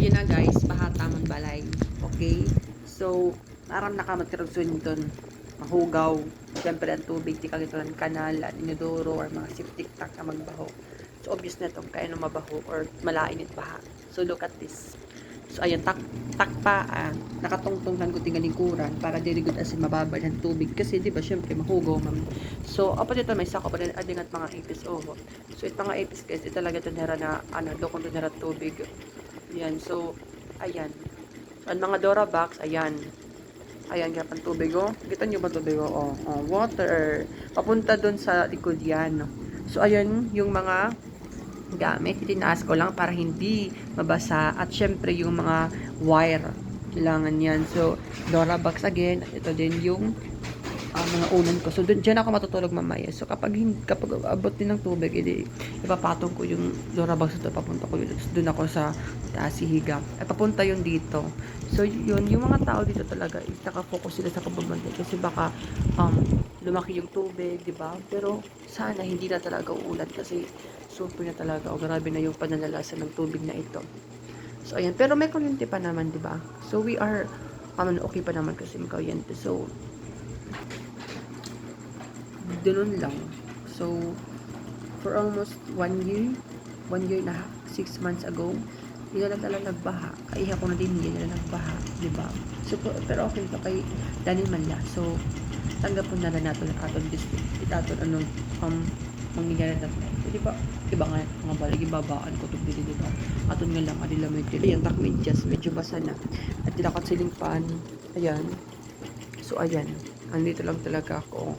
yun na guys, pahatamon balay. Okay? So, aram na ka magkaragsun doon. Mahugaw. Siyempre, ang tubig, di ka ng kanal, at inodoro, or mga septic tank na magbaho. So, obvious na itong kaya na mabaho or malainit baha. So, look at this. So, ayun, takpaan, nakatungtong ng guting lingkuran para dirigod asin mababal ng tubig. Kasi, di ba, syempre, mahugaw man. So, apat ito, may sako pa rin, ading at mga ipis, oho. So, ito mga ipis, guys, ito talaga ito nera na, dokon ito nera tubig. Ayan, so, ayan. Ang mga Dora box, ayan. Ayan, kaya pang tubig, oh. Kita nyo ba tubig, oh? Oh, water. Papunta dun sa likod yan. So, ayan, yung mga gamit. Itinaas ko lang para hindi mabasa. At syempre, yung mga wire. Kailangan yan. So, Dora box again. Ito din yung mga unan ko. So, dyan ako matutulog mamaya. So, kapag abot din ng tubig, ipapatong ko yung Dora box ito. Papunta ko yun. Doon ako sa taas hihiga. At papunta yun dito. So, yun. Yung mga tao dito talaga, nakafocus sila sa pagbabantay. Kasi baka lumaki yung tubig, di ba? Pero, sana hindi na talaga uulan. Kasi, super na talaga. O, grabe na yung pananalasan ng tubig na ito. So, ayan. Pero may kuryente pa naman, di ba? So, we are, okay pa naman kasi may kuryente. So, ganun lang. So, for almost 1 year na 6 months ago, hindi na talaga nagbaha. Kaya ako na din hindi na nagbaha, di ba? So, pero okay to kay Daniel Manla. So, tanggapon na lang natin ang aton district. Itaton anong mangyayari na tayo. So, di ba? Iba nga, mga balig, ibabaan ko itong dili, di ba? Aton nga lang, adila may dili. Ayan, takmedyas, medyo basa na. At dilakat siling pan. Ayan. So, ayan. Andito lang talaga ako.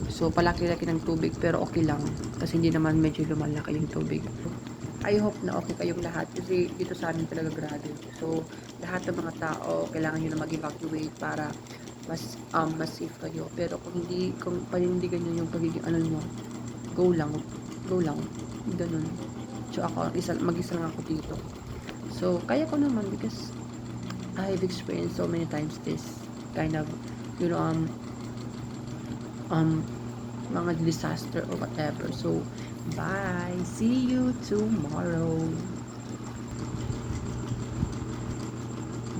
So, palaki-laki ng tubig, pero okay lang. Kasi hindi naman medyo lumalaki yung tubig. I hope na okay kayong lahat. Kasi dito sa amin talaga grabe. So, lahat ng mga tao, kailangan nyo na mag-evacuate para mas safe kayo. Pero kung panindigan nyo yung pagiging nyo, go lang. Go lang. Ganun. So, ako, mag-isa lang ako dito. So, kaya ko naman because I've experienced so many times this kind of, you know, mga disaster or whatever. So, bye. See you tomorrow.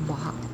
Bye.